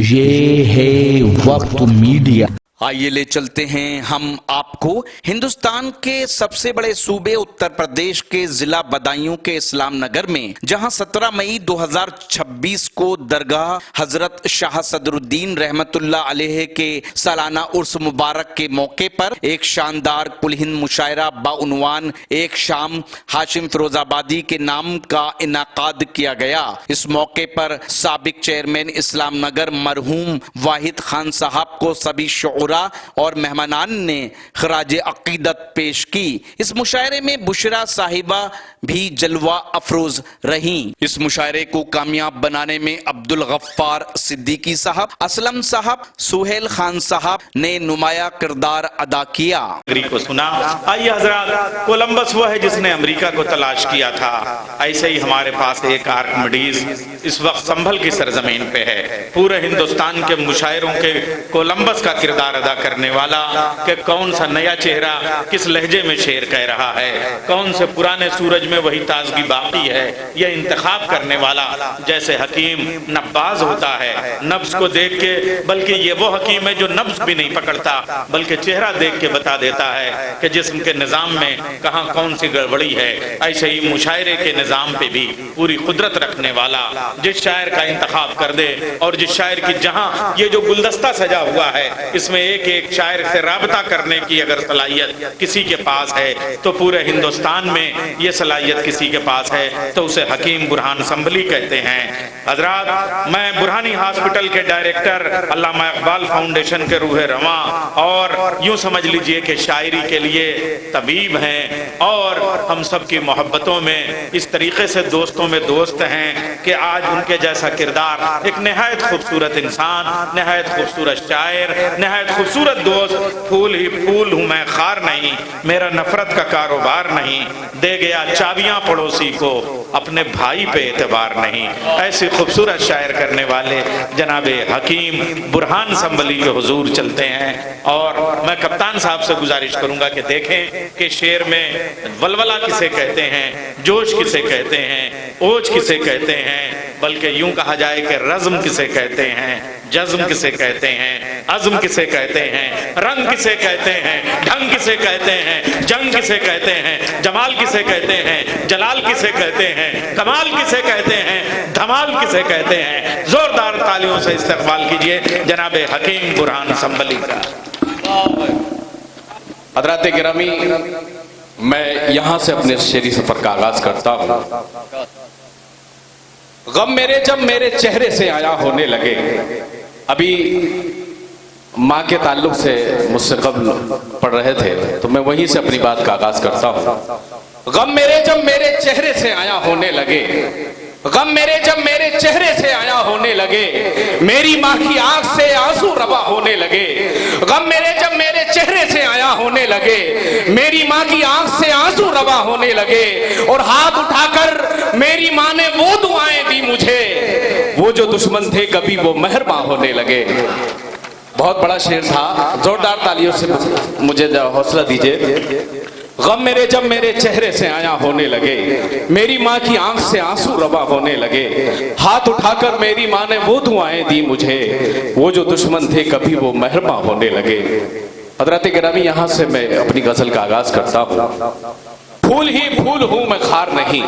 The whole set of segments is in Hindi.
ये है वक्त मीडिया। आइए ले चलते हैं हम आपको हिंदुस्तान के सबसे बड़े सूबे उत्तर प्रदेश के जिला बदायूं के इस्लाम नगर में, जहां 17 मई 2026 को दरगाह हजरत शाह सदरुद्दीन रहमतुल्लाह अलैह के सालाना उर्स मुबारक के मौके पर एक शानदार कुल-हिंद मुशायरा बाउनवान एक शाम हाशिम फिरोजाबादी के नाम का इनाकाद किया गया। इस मौके पर साबिक चेयरमैन इस्लाम नगर मरहूम वाहिद खान साहब को सभी शोरा और मेहमानान ने खराज अकीदत पेश की। इस मुशायरे में बुशरा साहिबा भी जलवा अफरोज रही। इस मुशायरे को कामयाब बनाने में अब्दुल गफ्फार सिद्दीकी साहब, असलम साहब, सुहेल खान साहब ने नुमाया किरदार अदा किया। को सुना। आइए हजरात, कोलंबस वो है जिसने अमेरिका को तलाश किया था। ऐसे ही हमारे पास एक आर्किमिडीज इस वक्त संभल की सरजमीन पे है। पूरे हिंदुस्तान के मुशायरों के कोलंबस का किरदार अदा करने वाला कि कौन सा नया चेहरा किस लहजे में शेर कह रहा है, कौन से पुराने सूरज में वही ताजगी बाकी है। यह इंतखाब करने वाला जैसे हकीम नब्बाज होता है, नब्ज को देख के, बल्कि ये वो हकीम है जो नब्ज भी नहीं पकड़ता बल्कि चेहरा देख के बता देता है कि जिस्म के निजाम में कहाँ कौन सी गड़बड़ी है। ऐसे ही मुशायरे के निजाम पे भी पूरी कुदरत रखने वाला जिस शायर का इंतखाब कर दे और जिस शायर की जहाँ ये जो गुलदस्ता सजा हुआ है इसमें एक एक शायर से राबता करने की अगर सलाहियत किसी के पास है तो पूरे हिंदुस्तान में ये सलाहियत किसी के पास है तो उसे हकीम बुरहान संभली कहते हैं। हजरात, मैं बुरहानी हॉस्पिटल के डायरेक्टर अल्लामा इकबाल फाउंडेशन के रूह रवा और यूं समझ लीजिए कि शायरी के लिए तबीब हैं और हम सब की मोहब्बतों में इस तरीके से दोस्तों में दोस्त हैं कि आज उनके जैसा किरदार, एक नहायत खूबसूरत इंसान, नहायत खूबसूरत शायर, नहायत खूबसूरत दोस्त, फूल ही फूल हूँ मैं खार नहीं, मेरा नफरत का कारोबार नहीं, दे गया चाबियां पड़ोसी को अपने भाई पे एतबार नहीं। ऐसी खूबसूरत शायर करने वाले जनाबे हकीम बुरहान संभली के हुजूर चलते हैं और मैं कप्तान साहब से गुजारिश करूंगा कि देखें कि शेर में वलवला किसे कहते हैं, जोश किसे कहते हैं, ओज किसे कहते हैं, बल्कि यूं कहा जाए कि रज़्म किसे कहते हैं, जज़्म किसे कहते हैं, अज़्म किसे कहते हैं, रंग किसे कहते हैं, ढंग किसे कहते हैं, जंग किसे कहते हैं, जमाल किसे कहते हैं, जलाल किसे कहते हैं, कमाल किसे कहते हैं, धमाल किसे कहते हैं। जोरदार तालियों से इस्तकबाल कीजिए जनाबे हकीम बुरहान संभली का। हज़रात गिरामी, मैं यहाँ से अपने शेरी सफर का आगाज करता हूँ। गम मेरे जब मेरे चेहरे से आया होने लगे, अभी माँ के ताल्लुक से मुझसे कब्ल पढ़ रहे थे तो मैं वहीं से अपनी बात का आगाज करता हूँ। गम मेरे जब मेरे चेहरे से आया होने लगे, गम मेरे जब मेरे चेहरे से आया होने लगे, मेरी माँ की आंख से आंसू रवा होने लगे। गम मेरे जब मेरे चेहरे से आया होने लगे, मेरी माँ की आंख से आंसू रवा होने लगे और हाथ उठाकर मेरी माँ ने वो दुआएं दी मुझे, वो जो दुश्मन थे कभी वो मेहरबान होने लगे। बहुत बड़ा शेर था, जोरदार तालियों से मुझे हौसला दीजिए। गम मेरे जब मेरे चेहरे से आया होने लगे, मेरी माँ की आंख से आंसू रवा होने लगे, हाथ उठाकर मेरी माँ ने वो दुआएं दी मुझे, वो जो दुश्मन थे कभी वो मेहरबान होने लगे। हज़रात गिरामी, यहाँ से मैं अपनी गजल का आगाज करता हूँ। फूल ही फूल हूँ मैं खार नहीं,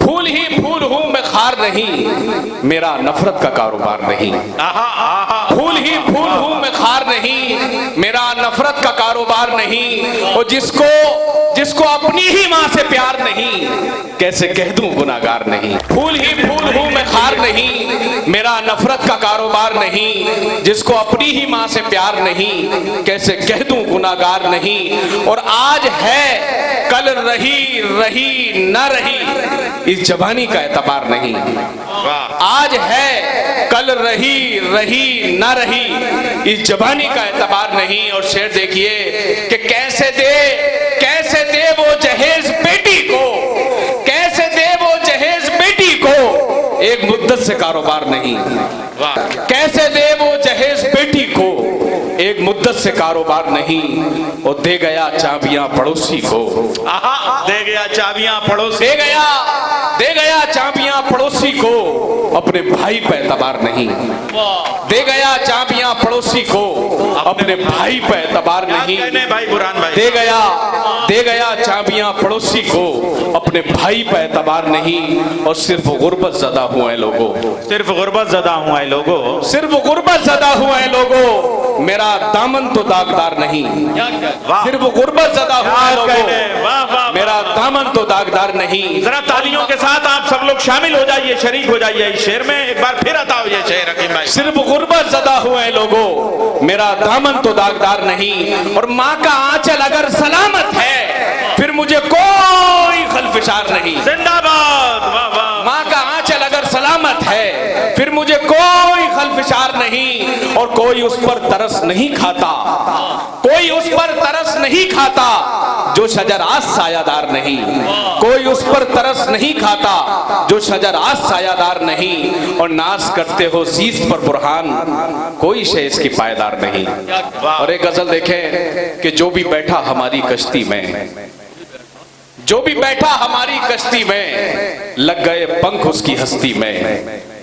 फूल ही फूल हूँ मैं खार नहीं, मेरा नफरत का कारोबार नहीं। फूल ही फूल हूँ मैं खार नहीं, मेरा नफरत का कारोबार नहीं। और जिसको अपनी ही माँ से प्यार नहीं, कैसे कह दूं गुनाहगार नहीं। फूल ही फूल हूँ मैं खार नहीं, मेरा नफरत का कारोबार नहीं। जिसको अपनी ही माँ से प्यार नहीं, कैसे कह दूं गुनाहगार नहीं। और आज है कल रही रही न रही, इस जवानी का एतबार नहीं। आज है कल रही रही न रही, इस जवानी का एतबार नहीं। और शेर देखिए कि कैसे दे वो जहेज बेटी को, कैसे दे वो जहेज बेटी को, एक मुद्दत से कारोबार नहीं। कैसे दे वो जहेज बेटी को, एक मुद्दत से कारोबार नहीं, और दे गया चाबियां पड़ोसी को। दे गया चाबियां पड़ोसी, दे गया चाबियां पड़ोसी को, अपने भाई पे एतबार नहीं। दे गया चाबियां पड़ोसी को, अपने भाई पे एतबार नहीं। भाई बुरहान भाई, दे गया चाबियां पड़ोसी को, अपने भाई पे एतबार नहीं। और सिर्फ गुर्बत ज़दा हुए लोगों, सिर्फ गुर्बत ज़दा हुआ है लोगों, सिर्फ गुर्बत ज़दा हुआ है लोगों, मेरा दामन तो दागदार नहीं। सिर्फ गुर्बत ज़दा हुआ है लोगों, मेरा दामन तो दागदार नहीं। जरा तालियों के साथ आप सब लोग शामिल हो जाइए, शरीक हो जाइए इस शेर में। एक बार फिर आता हो ये शेर हकीम भाई। सिर्फ गुर्बत ज़दा हुए हैं लोगों, मेरा दामन तो दागदार नहीं। और माँ का आंचल अगर सलामत है, फिर मुझे कोई खलफिशार नहीं। जिंदाबाद, वाह वाह। माँ का आंचल अगर सलामत है, फिर मुझे कोई खलफिशार नहीं। और कोई उस पर तरस नहीं खाता, कोई उस पर तरस नहीं खाता जो शजर आज सायादार नहीं। कोई उस पर तरस नहीं खाता जो शजर आज सायादार नहीं। और नाज करते हो ज़ीज़ पर बुरहान, कोई शे इसकी पायदार नहीं। और एक गजल देखें कि जो भी बैठा हमारी कश्ती में, जो भी बैठा हमारी कश्ती में, लग गए पंख उसकी हस्ती में।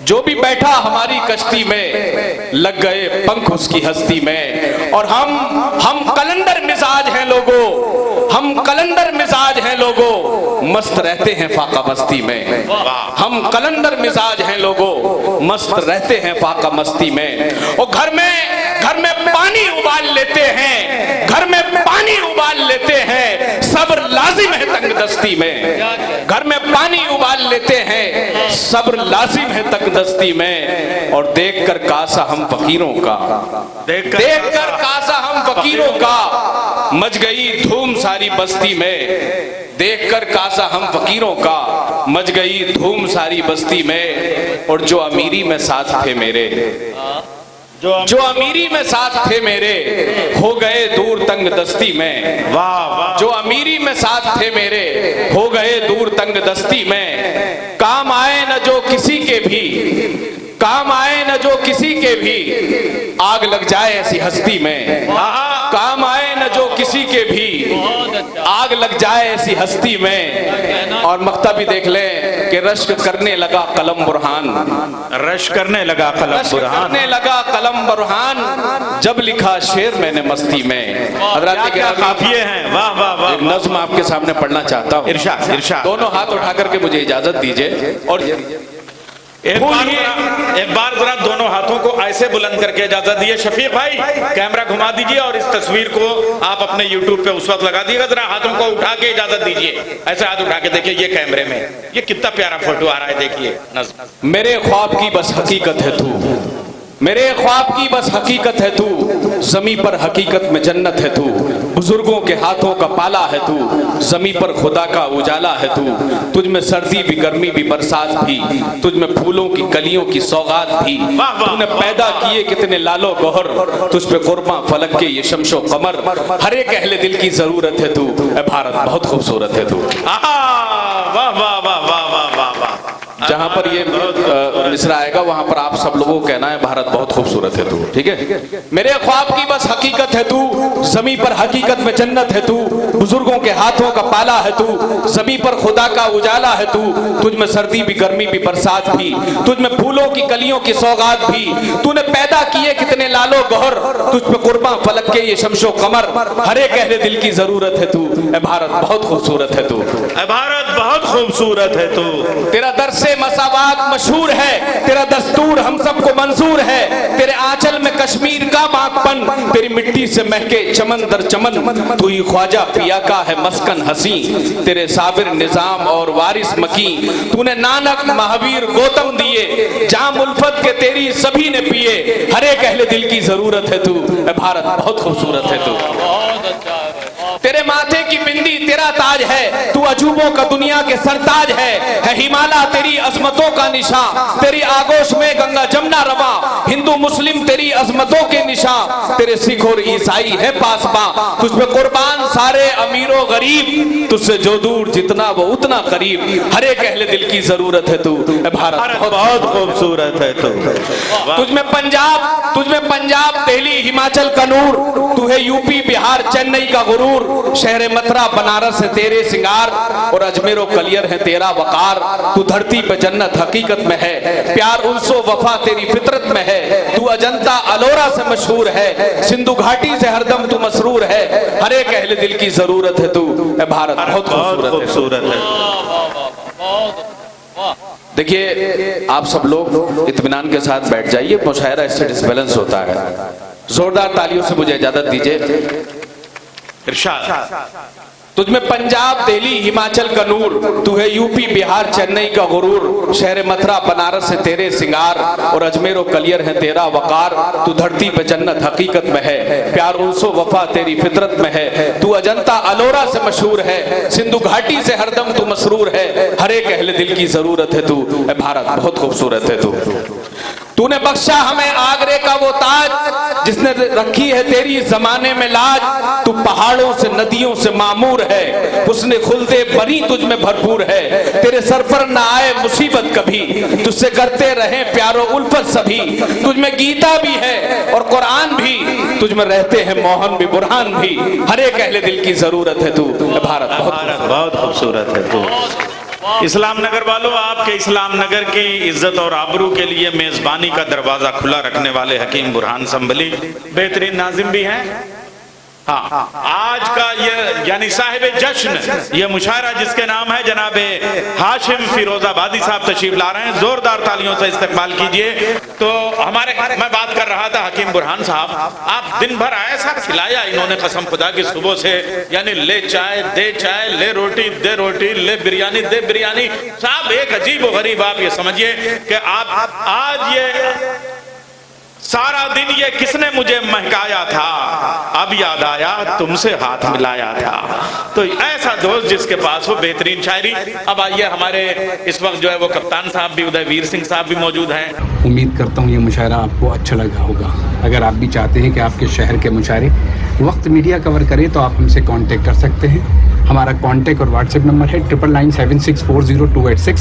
जो भी बैठा हमारी कश्ती में, लग गए पंख उसकी हस्ती में। और हम कलंदर मिजाज हैं लोगों, हम कलंदर मिजाज हैं लोगों, मस्त रहते हैं फाका मस्ती में। हम कलंदर मिजाज हैं लोगों, मस्त रहते हैं फाका मस्ती में। और घर में पानी उबाल लेते हैं, घर में पानी उबाल लेते हैं, सब्र लाजिम है तंगदस्ती में। घर में पानी उबाल लेते हैं, सब्र लाजिम है तंगदस्ती में। और देखकर कासा हम फकीरों का, देखकर कासा हम फकीरों का, मच गई धूम सारी बस्ती में। देखकर कासा हम फकीरों का, मच गई धूम सारी बस्ती में। और जो अमीरी में साथ थे मेरे, जो अमीरी में साथ थे मेरे, हो गए दूर तंग दस्ती में। वाह वाह। जो अमीरी में साथ थे मेरे, हो गए दूर तंग दस्ती में। काम आए न जो किसी के भी, काम आए न जो किसी के भी, आग लग जाए ऐसी हस्ती में। काम आए न जो किसी के भी, आग लग जाए ऐसी हस्ती में। और मक्ता भी देख लें कि रश्क करने लगा कलम बुरहान, रश्क करने लगा कलम बुरहान, करने लगा कलम बुरहान, जब लिखा शेर मैंने मस्ती में। हज़रात क्या काफिये हैं, वाह वाह वाह। एक नज़्म आपके सामने पढ़ना चाहता हूँ। इरशाद इरशाद। दोनों हाथ उठा करके मुझे इजाजत दीजिए। और एक बार जरा दोनों हाथों को ऐसे बुलंद करके इजाजत दिए। शफीक भाई कैमरा घुमा दीजिए और इस तस्वीर को आप अपने YouTube पे उस वक्त लगा दीजिएगा। जरा हाथों को उठा के इजाजत दीजिए, ऐसे हाथ उठा के देखिए ये कैमरे में, ये कितना प्यारा फोटो आ रहा है, देखिए नज़्म। मेरे ख्वाब की बस हकीकत है तू, मेरे ख्वाब की बस हकीकत है तू, ज़मीं पर हकीकत में जन्नत है तू। बुजुर्गों के हाथों का पाला है तू, ज़मीं पर खुदा का उजाला है तू। तुझ में सर्दी भी गर्मी भी बरसात भी, तुझ में फूलों की कलियों की सौगात भी। तूने पैदा किए कितने लालो गोहर, तुझ पे कुर्बां फलक के ये शमशो कमर। हर एक अहले दिल की जरूरत है तू, ए भारत बहुत खूबसूरत है तू। वाह वाह वाह वाह वाह वाह वाह। जहां पर ये मिसरा आएगा वहां पर आप सब लोगों को कहना है भारत बहुत खूबसूरत है तू, ठीक है। मेरे ख्वाब की बस हकीकत है तू, ज़मीं पर हकीकत में जन्नत है तू। बुजुर्गों के हाथों का पाला है तू, ज़मीं पर खुदा का उजाला है तू। तुझ में सर्दी भी गर्मी भी बरसात भी, तुझ में फूलों की कलियों की सौगात भी। तूने पैदा किए कितने लालो गौहर, तुझ पे कुर्बां फलक के ये शमशो कमर। हर एक अहले दिल की जरूरत है तू, ए भारत बहुत खूबसूरत है तू, ए भारत बहुत खूबसूरत है तू। तेरा दरसे मसावात मशहूर है, तेरा दस्तूर हम सबको मंजूर है। तेरे आंचल में कश्मीर का बागपन, तेरी मिट्टी से महके चमन दर चमन। तू ही ख्वाजा पिया का है मस्कन हसी, तेरे साबिर निजाम और वारिस मकी। तूने नानक महावीर गौतम दिए, जाम उल्फत के तेरी सभी ने पिए। हर एक अहले दिल की जरूरत है तू, भारत बहुत खूबसूरत है तू। तेरे माथे की बिंदी तेरा ताज है, तू अजूबों का दुनिया के सरताज है। हिमालय तेरी अजमतों का निशान, तेरी आगोश में गंगा जमुना रवा। हिंदू मुस्लिम तेरी अजमतों के निशान, तेरे सिख और ईसाई है पासबां, तुझ पे कुर्बान सारे अमीरों गरीब, तुझसे जो दूर जितना वो उतना करीब, हर एक अहले दिल की जरूरत है तू भारत, बहुत खूबसूरत है तू। तुझ में पंजाब दिल्ली हिमाचल का नूर, तू है यूपी बिहार चेन्नई का गुरूर, शहर मथुरा बनारस है तेरे सिंगार, और अजमेर और कलियर है तेरा वकार, तू धरती पे जन्नत हकीकत में है, प्यार उल्सो वफा तेरी फितरत में है, तू अजंता अलोरा से मशहूर है, सिंधु घाटी से हरदम तू मसरूर है, हर एक अहले दिल की जरूरत है तू भारत, बहुत खूबसूरत है। देखिए आप सब लोग इत्मीनान के साथ बैठ जाइए, मुशायरा इससे डिसबैलेंस होता है। जोरदार तालियों से मुझे इजाजत दीजिए। इरशाद। तुझमें पंजाब दिल्ली हिमाचल का नूर, तू है यूपी बिहार चेन्नई का गुरूर, शहर मथुरा बनारस है तेरे सिंगार, और अजमेर और कलियर है तेरा वकार, तू धरती पे जन्नत हकीकत में है, प्यार उल्सो वफा तेरी फितरत में है, तू अजंता अलोरा से मशहूर है, सिंधु घाटी से हरदम तू मसरूर है, हर एक अहले दिल की जरूरत है तू भारत, बहुत खूबसूरत है तू। तूने बख्शा हमें आगरे का वो ताज, जिसने रखी है तेरी जमाने में लाज, तू पहाड़ों से नदियों से मामूर है, उसने खुलदे बनी तुझ में भरपूर है, तेरे सर पर ना आए मुसीबत कभी, तुझसे करते रहे प्यारो उल्फत सभी, तुझ में गीता भी है और कुरान भी, तुझ में रहते हैं मोहन भी बुरहान भी, हर एक अहले दिल की जरूरत है तू भारत, बहुत खूबसूरत है तू। इस्लाम नगर वालों, आपके इस्लाम नगर की इज्जत और आबरू के लिए मेजबानी का दरवाजा खुला रखने वाले हकीम बुरहान संभली बेहतरीन नाजिम भी हैं। हाँ, आज का ये यानी साहिब जश्न ये मुशायरा जिसके नाम है जनाबे हाशिम फिरोजाबादी साहब तशरीफ ला रहे हैं, जोरदार तालियों से इस्तकबाल कीजिए। तो मैं बात कर रहा था हकीम बुरहान साहब, आप दिन भर ऐसा खिलाया इन्होंने कसम खुदा की सुबह से, यानी ले चाय दे चाय, ले रोटी दे रोटी, ले बिरयानी दे बिरयानी साहब, एक अजीब व गरीब आप ये समझिए कि आप आज ये सारा दिन ये किसने मुझे महकाया था, अब याद आया तुमसे हाथ मिलाया था। तो ऐसा दोस्त जिसके पास हो बेहतरीन शायरी। अब आइए हमारे इस वक्त जो है वो कप्तान साहब भी, उदयवीर सिंह साहब भी मौजूद हैं। उम्मीद करता हूँ ये मुशायरा आपको अच्छा लगा होगा। अगर आप भी चाहते हैं कि आपके शहर के मुशायरे वक्त मीडिया कवर करे तो आप हमसे कांटेक्ट कर सकते हैं। हमारा कांटेक्ट और व्हाट्सएप नंबर है 9997640286।